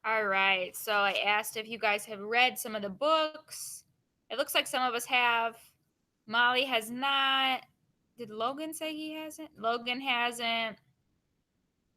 All right. So I asked if you guys have read some of the books. It looks like some of us have. Molly has not. Did Logan say he hasn't? Logan hasn't.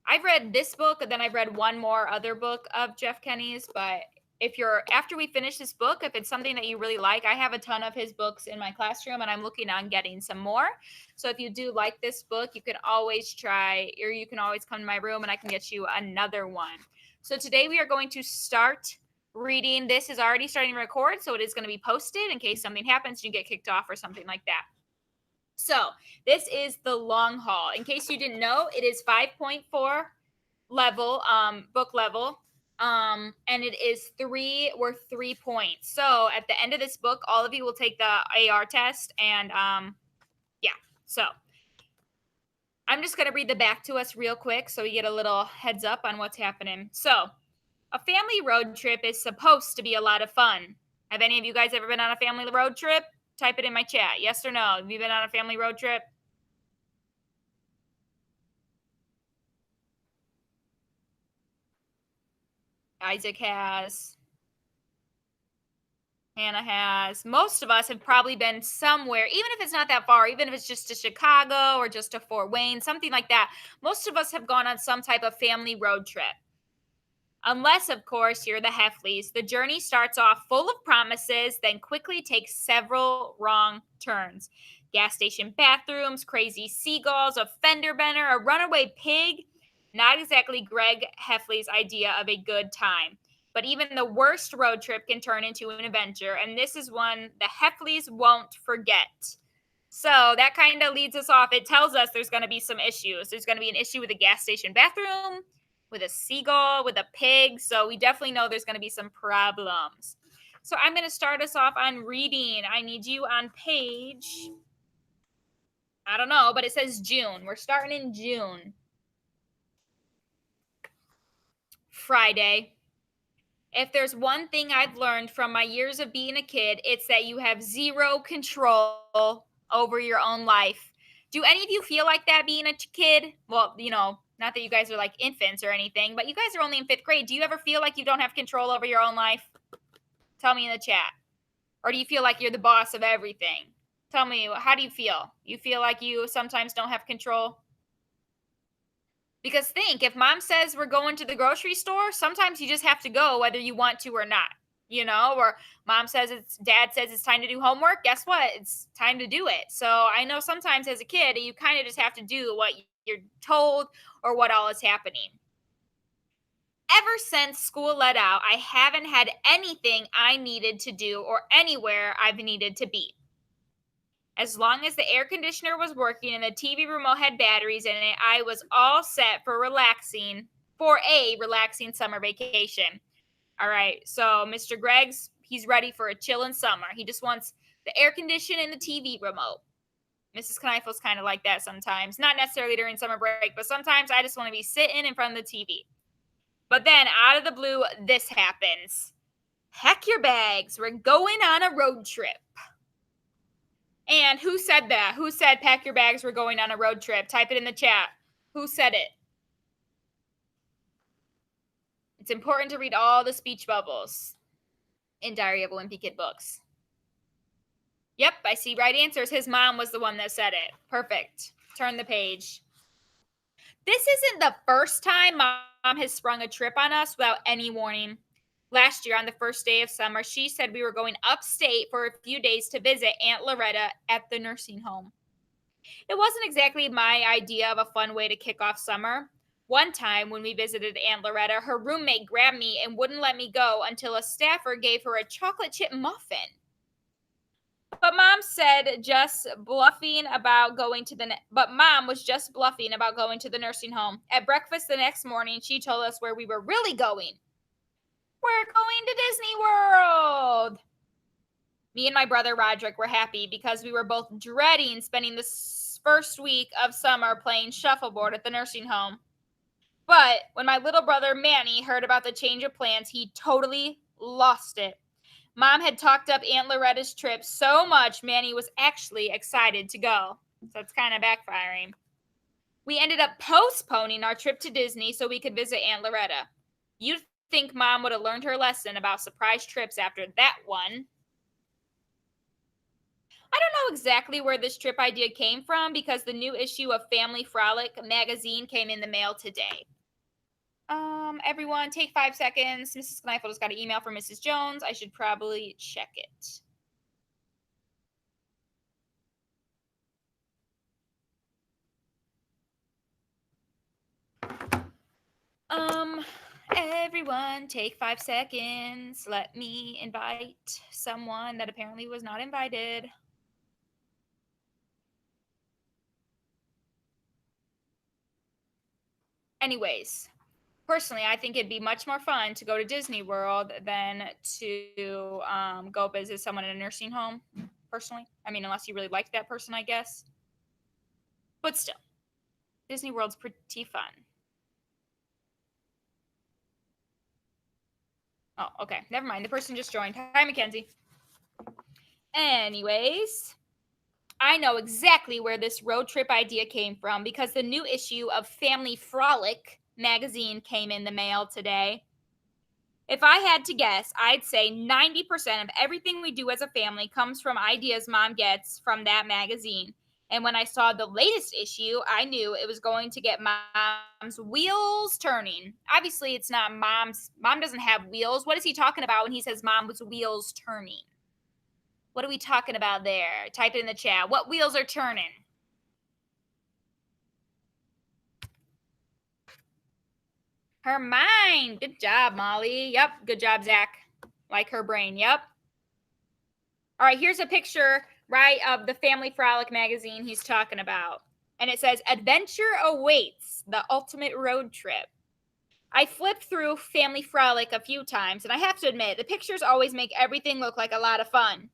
I've read this book, and then I've read one more other book of Jeff Kenny's. But if you're after we finish this book, if it's something that you really like, I have a ton of his books in my classroom, and I'm looking on getting some more. So if you do like this book, you can always try, or you can always come to my room, and I can get you another one. So today we are going to start reading. This is already starting to record, so it is going to be posted in case something happens, you get kicked off or something like that. So this is the long haul. In case you didn't know, it is 5.4 level, book level. And it is worth 3 points. So at the end of this book, all of you will take the AR test. And yeah, so I'm just going to read the back to us real quick so we get a little heads up on what's happening. So a family road trip is supposed to be a lot of fun. Have any of you guys ever been on a family road trip? Type it in my chat. Yes or no? Have you been on a family road trip? Isaac has. Hannah has. Most of us have probably been somewhere, even if it's not that far, even if it's just to Chicago or just to Fort Wayne, something like that. Most of us have gone on some type of family road trip. Unless, of course, you're the Heffleys. The journey starts off full of promises, then quickly takes several wrong turns. Gas station bathrooms, crazy seagulls, a fender bender, a runaway pig. Not exactly Greg Heffley's idea of a good time. But even the worst road trip can turn into an adventure, and this is one the Heffleys won't forget. So that kind of leads us off. It tells us there's going to be some issues. There's going to be an issue with the gas station bathroom, with a seagull, with a pig. So we definitely know there's going to be some problems. So I'm going to start us off on reading. I need you on page, I don't know, but it says June. We're starting in June. Friday. If there's one thing I've learned from my years of being a kid, it's that you have zero control over your own life. Do any of you feel like that being a kid? Well, not that you guys are like infants or anything, but you guys are only in fifth grade. Do you ever feel like you don't have control over your own life? Tell me in the chat. Or do you feel like you're the boss of everything? Tell me, how do you feel? You feel like you sometimes don't have control? Because think, if mom says we're going to the grocery store, sometimes you just have to go whether you want to or not, or dad says it's time to do homework. Guess what? It's time to do it. So I know sometimes as a kid, you kind of just have to do what you're told or what all is happening. Ever since school let out, I haven't had anything I needed to do or anywhere I've needed to be. As long as the air conditioner was working and the TV remote had batteries in it, I was all set for a relaxing summer vacation. All right, so Mr. Greg's, he's ready for a chilling summer. He just wants the air conditioner and the TV remote. Mrs. Kneiffel's kind of like that sometimes. Not necessarily during summer break, but sometimes I just want to be sitting in front of the TV. But then out of the blue, this happens. Pack your bags. We're going on a road trip. And who said that? Who said pack your bags, we're going on a road trip? Type it in the chat. Who said it? It's important to read all the speech bubbles in Diary of a Wimpy Kid books. Yep, I see right answers. His mom was the one that said it. Perfect. Turn the page. This isn't the first time mom has sprung a trip on us without any warning. Last year, on the first day of summer, she said we were going upstate for a few days to visit Aunt Loretta at the nursing home. It wasn't exactly my idea of a fun way to kick off summer. One time when we visited Aunt Loretta, her roommate grabbed me and wouldn't let me go until a staffer gave her a chocolate chip muffin. But mom was just bluffing about going to the nursing home. At breakfast the next morning, she told us where we were really going. We're going to Disney World. Me and my brother Roderick were happy because we were both dreading spending the first week of summer playing shuffleboard at the nursing home. But when my little brother Manny heard about the change of plans, he totally lost it. Mom had talked up Aunt Loretta's trip so much, Manny was actually excited to go. So it's kind of backfiring. We ended up postponing our trip to Disney so we could visit Aunt Loretta. You'd think mom would have learned her lesson about surprise trips after that one. I don't know exactly where this trip idea came from because the new issue of Family Frolic magazine came in the mail today. Everyone, take 5 seconds. Mrs. Kneifel just got an email from Mrs. Jones. I should probably check it. Um, Everyone, take 5 seconds. Let me invite someone that apparently was not invited. Anyways, personally, I think it'd be much more fun to go to Disney World than to go visit someone in a nursing home. Personally, I mean, unless you really like that person, I guess. But still, Disney World's pretty fun. Oh, okay. Never mind. The person just joined. Hi, Mackenzie. Anyways, I know exactly where this road trip idea came from because the new issue of Family Frolic magazine came in the mail today. If I had to guess, I'd say 90% of everything we do as a family comes from ideas mom gets from that magazine. And when I saw the latest issue, I knew it was going to get mom's wheels turning. Obviously, it's not mom's. Mom doesn't have wheels. What is he talking about when he says mom's wheels turning? What are we talking about there? Type it in the chat. What wheels are turning? Her mind. Good job, Molly. Yep. Good job, Zach. Like her brain. Yep. All right, here's a picture, right, of the Family Frolic magazine he's talking about. And it says, Adventure awaits the ultimate road trip. I flipped through Family Frolic a few times, and I have to admit, the pictures always make everything look like a lot of fun.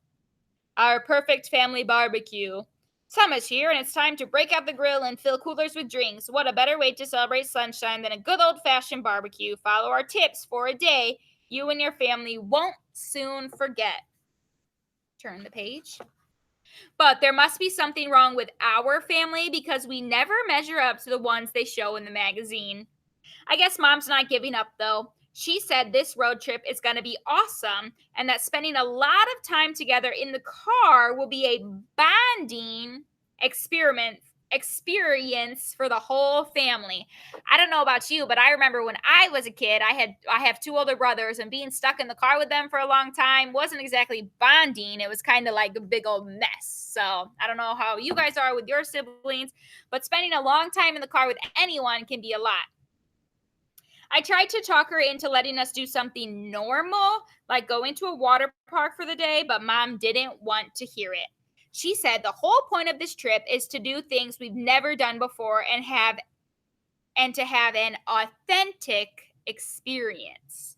Our perfect family barbecue. Summer's here, and it's time to break out the grill and fill coolers with drinks. What a better way to celebrate sunshine than a good old-fashioned barbecue. Follow our tips for a day you and your family won't soon forget. Turn the page. But there must be something wrong with our family because we never measure up to the ones they show in the magazine. I guess mom's not giving up though. She said this road trip is going to be awesome and that spending a lot of time together in the car will be a bonding experience for the whole family. I don't know about you, but I remember when I was a kid, I have two older brothers and being stuck in the car with them for a long time wasn't exactly bonding. It was kind of like a big old mess. So, I don't know how you guys are with your siblings, but spending a long time in the car with anyone can be a lot. I tried to talk her into letting us do something normal, like going to a water park for the day, but mom didn't want to hear it. She said the whole point of this trip is to do things we've never done before and to have an authentic experience.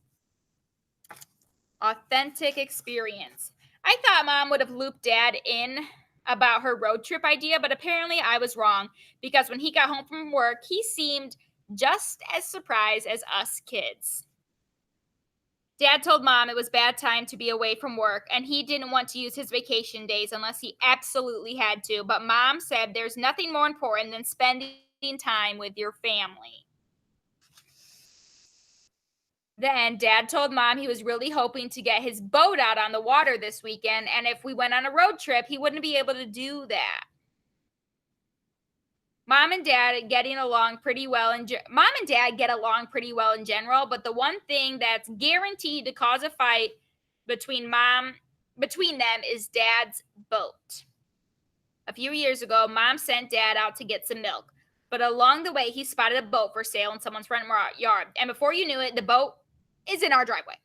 Authentic experience. I thought mom would have looped dad in about her road trip idea, but apparently I was wrong because when he got home from work, he seemed just as surprised as us kids. Dad told mom it was bad time to be away from work and he didn't want to use his vacation days unless he absolutely had to, but mom said there's nothing more important than spending time with your family. Then dad told mom he was really hoping to get his boat out on the water this weekend, and if we went on a road trip, he wouldn't be able to do that. Mom and dad get along pretty well in general, but the one thing that's guaranteed to cause a fight between them is dad's boat. A few years ago, mom sent dad out to get some milk, but along the way he spotted a boat for sale in someone's front yard, and before you knew it, the boat is in our driveway.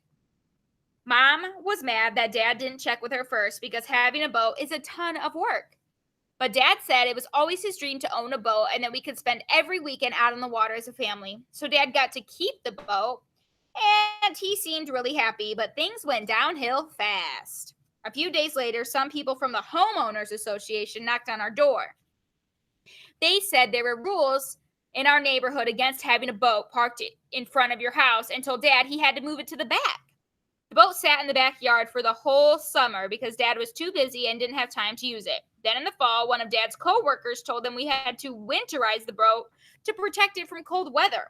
Mom was mad that dad didn't check with her first because having a boat is a ton of work. But dad said it was always his dream to own a boat and that we could spend every weekend out on the water as a family. So dad got to keep the boat and he seemed really happy, but things went downhill fast. A few days later, some people from the homeowners association knocked on our door. They said there were rules in our neighborhood against having a boat parked in front of your house and told dad he had to move it to the back. The boat sat in the backyard for the whole summer because dad was too busy and didn't have time to use it. Then in the fall, one of dad's co-workers told them we had to winterize the boat to protect it from cold weather.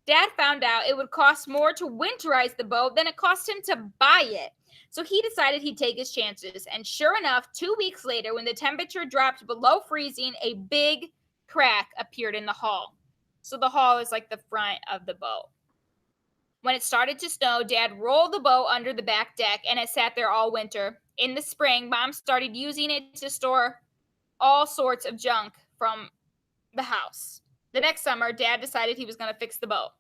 Dad found out it would cost more to winterize the boat than it cost him to buy it. So he decided he'd take his chances. And sure enough, 2 weeks later, when the temperature dropped below freezing, a big crack appeared in the hull. So the hull is like the front of the boat. When it started to snow, Dad rolled the boat under the back deck and it sat there all winter. In the spring, Mom started using it to store all sorts of junk from the house. The next summer, Dad decided he was going to fix the boat.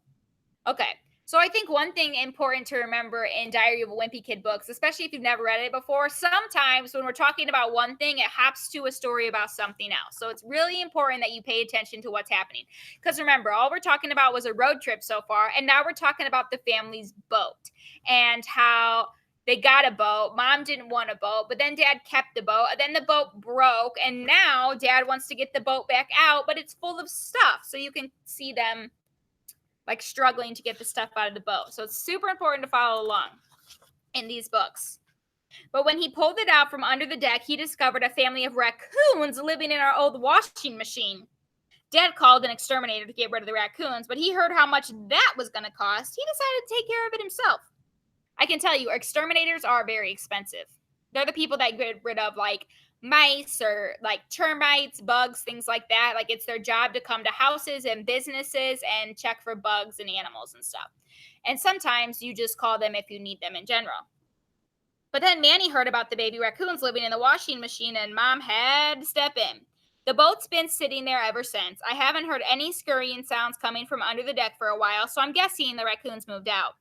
Okay. So I think one thing important to remember in Diary of a Wimpy Kid books, especially if you've never read it before, sometimes when we're talking about one thing, it hops to a story about something else. So it's really important that you pay attention to what's happening. Because remember, all we're talking about was a road trip so far, and now we're talking about the family's boat and how they got a boat. Mom didn't want a boat, but then Dad kept the boat. And then the boat broke, and now Dad wants to get the boat back out, but it's full of stuff. So you can see them like struggling to get the stuff out of the boat. So it's super important to follow along in these books. But when he pulled it out from under the deck, he discovered a family of raccoons living in our old washing machine. Dad called an exterminator to get rid of the raccoons, but he heard how much that was going to cost. He decided to take care of it himself. I can tell you, exterminators are very expensive. They're the people that get rid of like mice or like termites, bugs, things like that. Like it's their job to come to houses and businesses and check for bugs and animals and stuff. And sometimes you just call them if you need them in general. But then Manny heard about the baby raccoons living in the washing machine and Mom had to step in. The boat's been sitting there ever since. I haven't heard any scurrying sounds coming from under the deck for a while, so I'm guessing the raccoons moved out.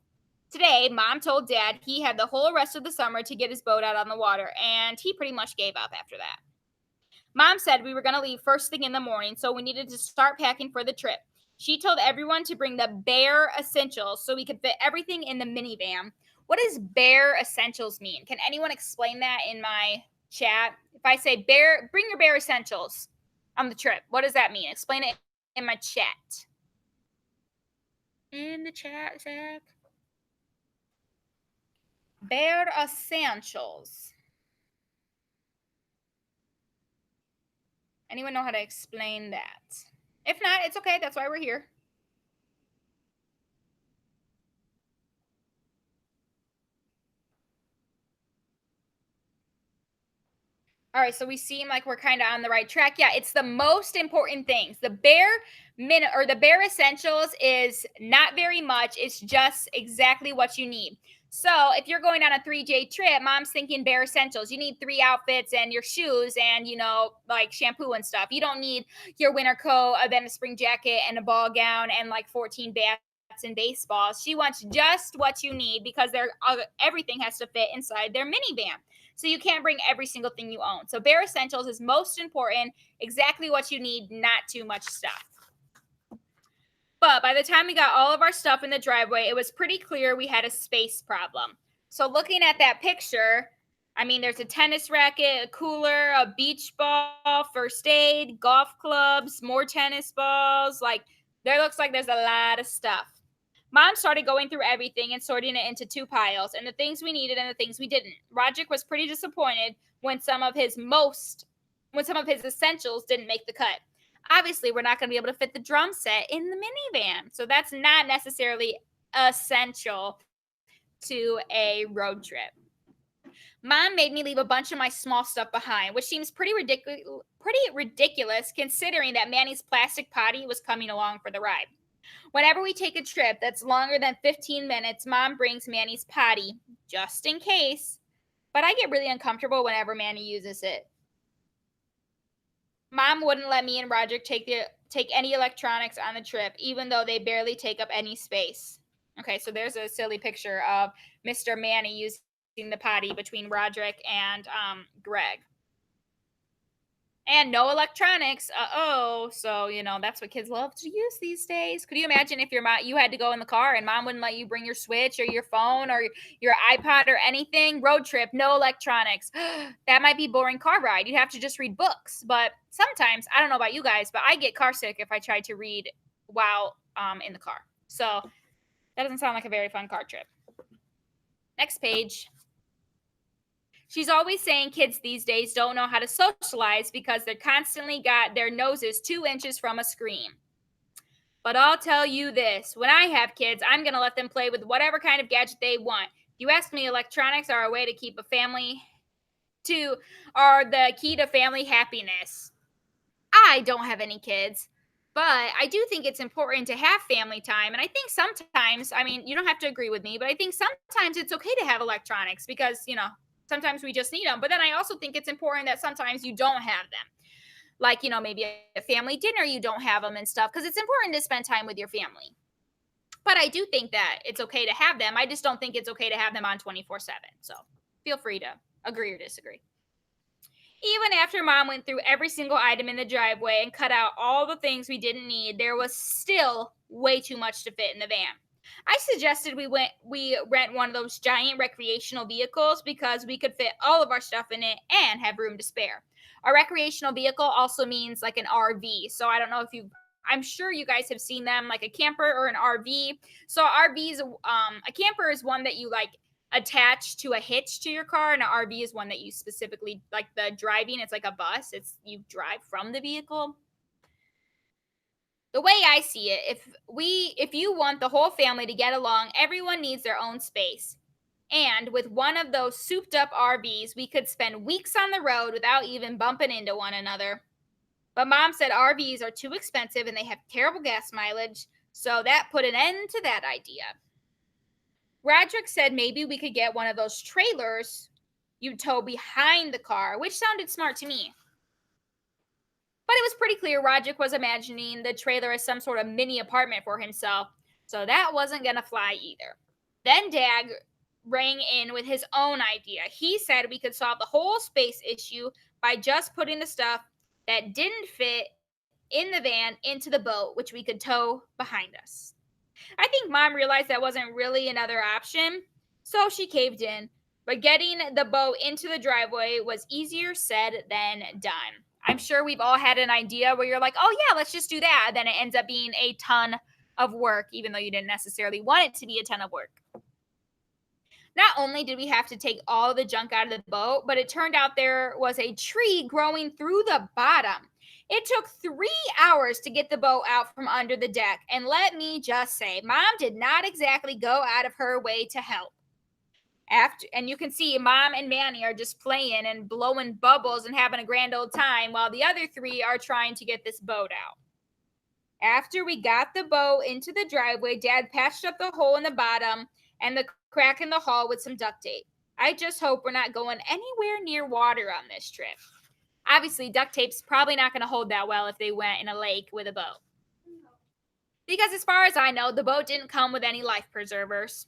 Today, Mom told Dad he had the whole rest of the summer to get his boat out on the water, and he pretty much gave up after that. Mom said we were going to leave first thing in the morning, so we needed to start packing for the trip. She told everyone to bring the bare essentials so we could fit everything in the minivan. What does bare essentials mean? Can anyone explain that in my chat? If I say bring your bare essentials on the trip, what does that mean? Explain it in my chat. In the chat, Zach. Bare essentials. Anyone know how to explain that? If not, it's okay. That's why we're here. All right, so we seem like we're kind of on the right track. Yeah, it's the most important things. The bare essentials is not very much. It's just exactly what you need. So if you're going on a 3-day trip, Mom's thinking bare essentials. You need 3 outfits and your shoes and, like shampoo and stuff. You don't need your winter coat, then a spring jacket and a ball gown and like 14 bats and baseballs. She wants just what you need because everything has to fit inside their minivan. So you can't bring every single thing you own. So bare essentials is most important, exactly what you need, not too much stuff. But by the time we got all of our stuff in the driveway, it was pretty clear we had a space problem. So looking at that picture, I mean, there's a tennis racket, a cooler, a beach ball, first aid, golf clubs, more tennis balls. Like, there looks like there's a lot of stuff. Mom started going through everything and sorting it into 2 piles, and the things we needed and the things we didn't. Roderick was pretty disappointed when some of his essentials didn't make the cut. Obviously, we're not going to be able to fit the drum set in the minivan, so that's not necessarily essential to a road trip. Mom made me leave a bunch of my small stuff behind, which seems pretty ridiculous considering that Manny's plastic potty was coming along for the ride. Whenever we take a trip that's longer than 15 minutes, Mom brings Manny's potty, just in case. But I get really uncomfortable whenever Manny uses it. Mom wouldn't let me and Roger take any electronics on the trip, even though they barely take up any space. Okay, so there's a silly picture of Mr. Manny using the potty between Roderick and Greg. And no electronics. So, that's what kids love to use these days. Could you imagine if you had to go in the car and Mom wouldn't let you bring your Switch or your phone or your iPod or anything? Road trip, no electronics. That might be boring car ride. You'd have to just read books. But sometimes, I don't know about you guys, but I get car sick if I try to read while in the car. So that doesn't sound like a very fun car trip. Next page. She's always saying kids these days don't know how to socialize because they're constantly got their noses 2 inches from a screen. But I'll tell you this, when I have kids, I'm going to let them play with whatever kind of gadget they want. If you ask me, electronics are a way to keep a family to are the key to family happiness. I don't have any kids, but I do think it's important to have family time. And I think sometimes, I mean, you don't have to agree with me, but I think sometimes it's okay to have electronics because, sometimes we just need them. But then I also think it's important that sometimes you don't have them. Like, maybe a family dinner, you don't have them and stuff because it's important to spend time with your family. But I do think that it's okay to have them. I just don't think it's okay to have them on 24/7. So feel free to agree or disagree. Even after mom went through every single item in the driveway and cut out all the things we didn't need, there was still way too much to fit in the van. I suggested we rent one of those giant recreational vehicles because we could fit all of our stuff in it and have room to spare. A recreational vehicle also means like an RV. So I don't know if you I'm sure you guys have seen them like a camper or an RV. So RVs a camper is one that you like attached to a hitch to your car, and an RV is one that you specifically like the driving. It's like a bus. It's you drive from the vehicle. The way I see it, if you want the whole family to get along, everyone needs their own space. And with one of those souped up RVs, we could spend weeks on the road without even bumping into one another. But mom said RVs are too expensive and they have terrible gas mileage, so that put an end to that idea. Roderick said maybe we could get one of those trailers you tow behind the car, which sounded smart to me. But it was pretty clear Roderick was imagining the trailer as some sort of mini apartment for himself, so that wasn't going to fly either. Then Dag rang in with his own idea. He said we could solve the whole space issue by just putting the stuff that didn't fit in the van into the boat, which we could tow behind us. I think mom realized that wasn't really another option, so she caved in. But getting the boat into the driveway was easier said than done. I'm sure we've all had an idea where you're like, oh, yeah, let's just do that. Then it ends up being a ton of work, even though you didn't necessarily want it to be a ton of work. Not only did we have to take all the junk out of the boat, but it turned out there was a tree growing through the bottom. It took 3 hours to get the boat out from under the deck. And let me just say, mom did not exactly go out of her way to help. And you can see mom and Manny are just playing and blowing bubbles and having a grand old time while the other three are trying to get this boat out. After we got the boat into the driveway, Dad patched up the hole in the bottom and the crack in the hull with some duct tape. I just hope we're not going anywhere near water on this trip. Obviously, duct tape's probably not going to hold that well if they went in a lake with a boat. Because as far as I know, the boat didn't come with any life preservers.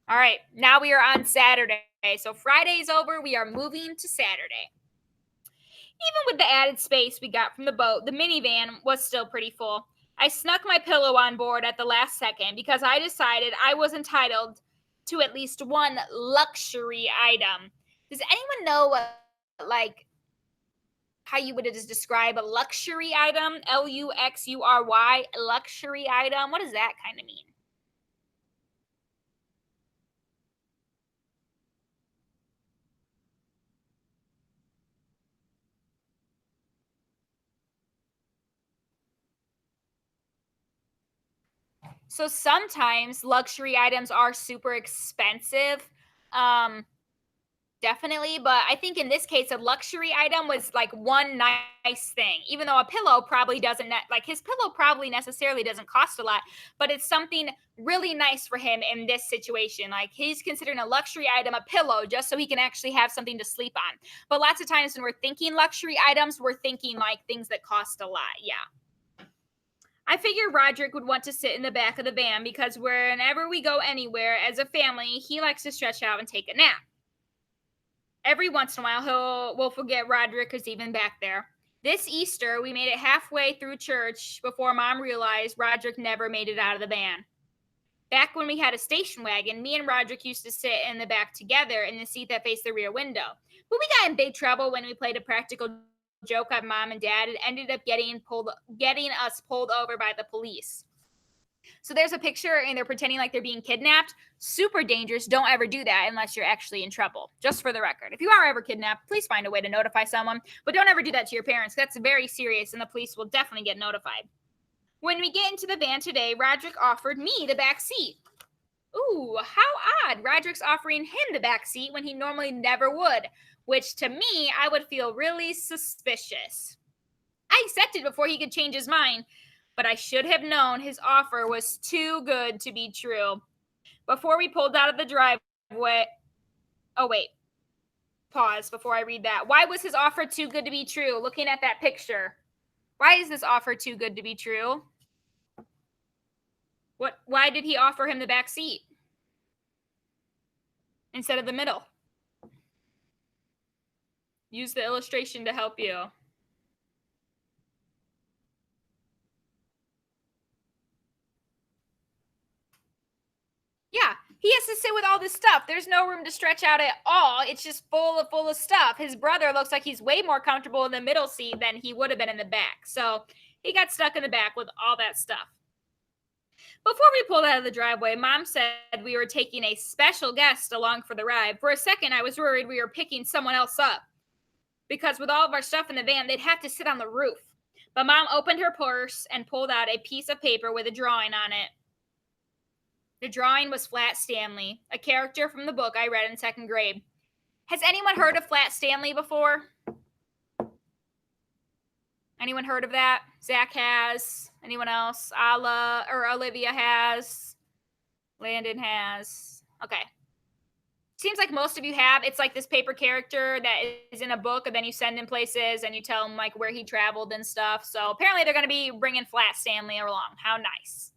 All right, now we are on Saturday. So Friday's over, we are moving to Saturday. Even with the added space we got from the boat, the minivan was still pretty full. I snuck my pillow on board at the last second because I decided I was entitled to at least one luxury item. Does anyone know what, like, how you would just describe a luxury item? Luxury, luxury item. What does that kind of mean? So sometimes luxury items are super expensive. Um, Definitely, but I think in this case, a luxury item was like one nice thing. Even though a pillow probably doesn't like his pillow probably necessarily doesn't cost a lot, but it's something really nice for him in this situation. Like he's considering a luxury item a pillow just so he can actually have something to sleep on. But lots of times when we're thinking luxury items, we're thinking like things that cost a lot. Yeah. I figure Roderick would want to sit in the back of the van because whenever we go anywhere as a family, he likes to stretch out and take a nap. Every once in a while, we'll forget Roderick is even back there. This Easter, we made it halfway through church before Mom realized Roderick never made it out of the van. Back when we had a station wagon, me and Roderick used to sit in the back together in the seat that faced the rear window. But we got in big trouble when we played a practical joke on Mom and Dad. It ended up getting us pulled over by the police. So there's a picture and they're pretending like they're being kidnapped. Super dangerous. Don't ever do that unless you're actually in trouble. Just for the record. If you are ever kidnapped, please find a way to notify someone. But don't ever do that to your parents. That's very serious and the police will definitely get notified. When we get into the van today, Roderick offered me the back seat. Ooh, how odd. Roderick's offering him the back seat when he normally never would, which to me, I would feel really suspicious. I accepted before he could change his mind, but I should have known his offer was too good to be true. Before we pulled out of the driveway, oh, wait, pause before I read that. Why was his offer too good to be true? Looking at that picture. Why is this offer too good to be true? Why did he offer him the back seat instead of the middle? Use the illustration to help you. Yeah, he has to sit with all this stuff. There's no room to stretch out at all. It's just full of stuff. His brother looks like he's way more comfortable in the middle seat than he would have been in the back. So he got stuck in the back with all that stuff. Before we pulled out of the driveway, Mom said we were taking a special guest along for the ride. For a second, I was worried we were picking someone else up because with all of our stuff in the van, they'd have to sit on the roof. But Mom opened her purse and pulled out a piece of paper with a drawing on it. The drawing was Flat Stanley, a character from the book I read in second grade. Has anyone heard of Flat Stanley before? Anyone heard of that? Zach has. Anyone else? Olivia has. Landon has. Okay. Seems like most of you have. It's like this paper character that is in a book, and then you send him places and you tell him like where he traveled and stuff. So apparently they're going to be bringing Flat Stanley along. How nice.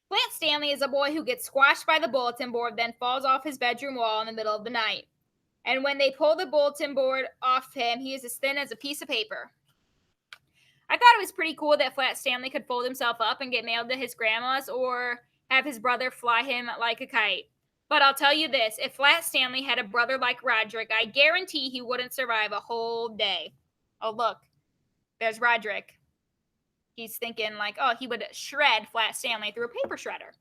Flat Stanley is a boy who gets squashed by the bulletin board, then falls off his bedroom wall in the middle of the night. And when they pull the bulletin board off him, he is as thin as a piece of paper. I thought it was pretty cool that Flat Stanley could fold himself up and get mailed to his grandma's or have his brother fly him like a kite. But I'll tell you this, if Flat Stanley had a brother like Roderick, I guarantee he wouldn't survive a whole day. Oh, look, there's Roderick. He's thinking like, oh, he would shred Flat Stanley through a paper shredder.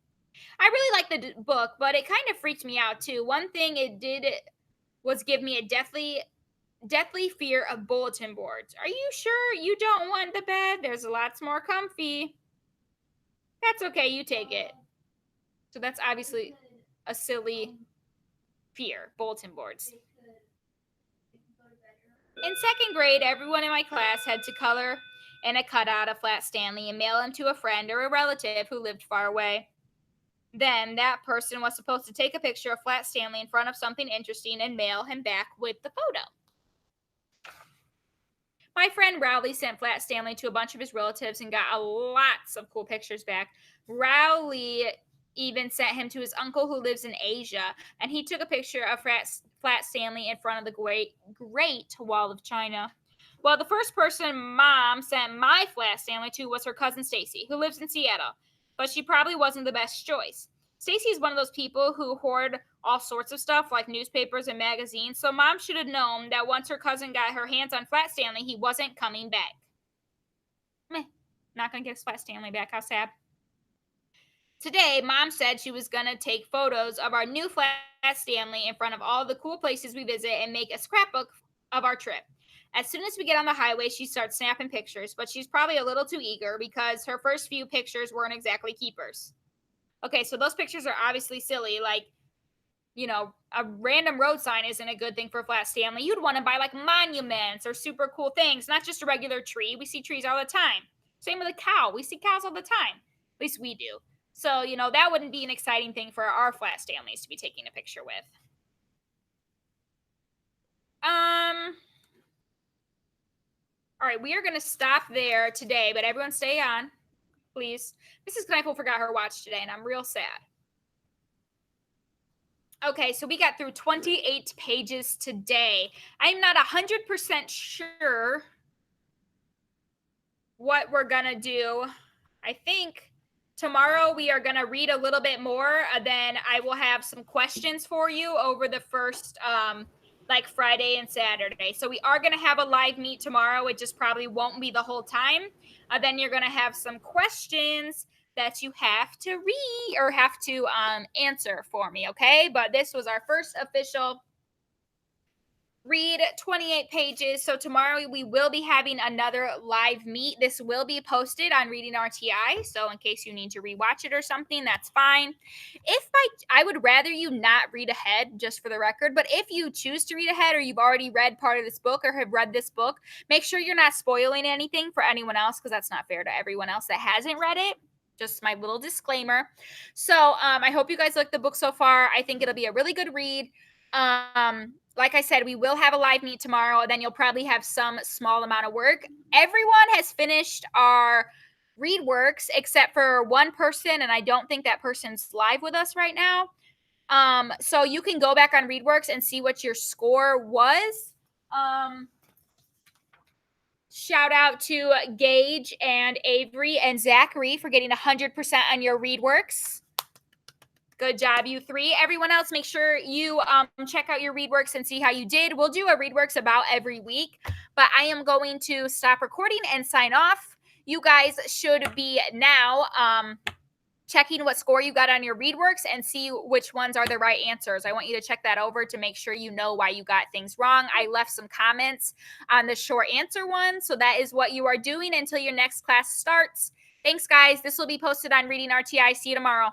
I really like the book, but it kind of freaked me out too. One thing it did was give me a deathly fear of bulletin boards. Are you sure you don't want the bed? There's lots more comfy. That's okay, you take it. So that's obviously a silly fear, bulletin boards. In second grade, everyone in my class had to color in a cutout of Flat Stanley and mail him to a friend or a relative who lived far away. Then that person was supposed to take a picture of Flat Stanley in front of something interesting and mail him back with the photo. My friend Rowley sent Flat Stanley to a bunch of his relatives and got lots of cool pictures back. Rowley even sent him to his uncle who lives in Asia, and he took a picture of Flat Stanley in front of the Great Wall of China. Well, the first person Mom sent my Flat Stanley to was her cousin Stacy, who lives in Seattle, but she probably wasn't the best choice. Stacy is one of those people who hoard all sorts of stuff like newspapers and magazines, so Mom should have known that once her cousin got her hands on Flat Stanley, he wasn't coming back. Meh, not going to get Flat Stanley back. How sad. Today, Mom said she was going to take photos of our new Flat Stanley in front of all the cool places we visit and make a scrapbook of our trip. As soon as we get on the highway, she starts snapping pictures, but she's probably a little too eager because her first few pictures weren't exactly keepers. Okay, so those pictures are obviously silly. Like, you know, a random road sign isn't a good thing for Flat Stanley. You'd want to buy like monuments or super cool things, not just a regular tree. We see trees all the time. Same with a cow. We see cows all the time. At least we do. So, you know, that wouldn't be an exciting thing for our Flat Stanleys to be taking a picture with. All right, we are going to stop there today, but everyone stay on, please. Mrs. Kneippel forgot her watch today, and I'm real sad. Okay, so we got through 28 pages today. I'm not 100% sure what we're going to do. I think tomorrow we are going to read a little bit more. Then I will have some questions for you over the first like Friday and Saturday. So we are going to have a live meet tomorrow. It just probably won't be the whole time. Then you're going to have some questions that you have to read or have to answer for me, okay? But this was our first official read 28 pages. So tomorrow we will be having another live meet. This will be posted on Reading RTI. So in case you need to rewatch it or something, that's fine. I would rather you not read ahead, just for the record, but if you choose to read ahead or you've already read part of this book or have read this book, make sure you're not spoiling anything for anyone else because that's not fair to everyone else that hasn't read it. Just my little disclaimer. So I hope you guys like the book so far. I think it'll be a really good read. Like I said, we will have a live meet tomorrow. Then you'll probably have some small amount of work. Everyone has finished our read works except for one person, and I don't think that person's live with us right now. So you can go back on ReadWorks and see what your score was. Shout out to Gage and Avery and Zachary for getting 100% on your ReadWorks. Good job, you three. Everyone else, make sure you check out your ReadWorks and see how you did. We'll do a ReadWorks about every week, but I am going to stop recording and sign off. You guys should be now checking what score you got on your ReadWorks and see which ones are the right answers. I want you to check that over to make sure you know why you got things wrong. I left some comments on the short answer one, so that is what you are doing until your next class starts. Thanks, guys. This will be posted on Reading RTI. See you tomorrow.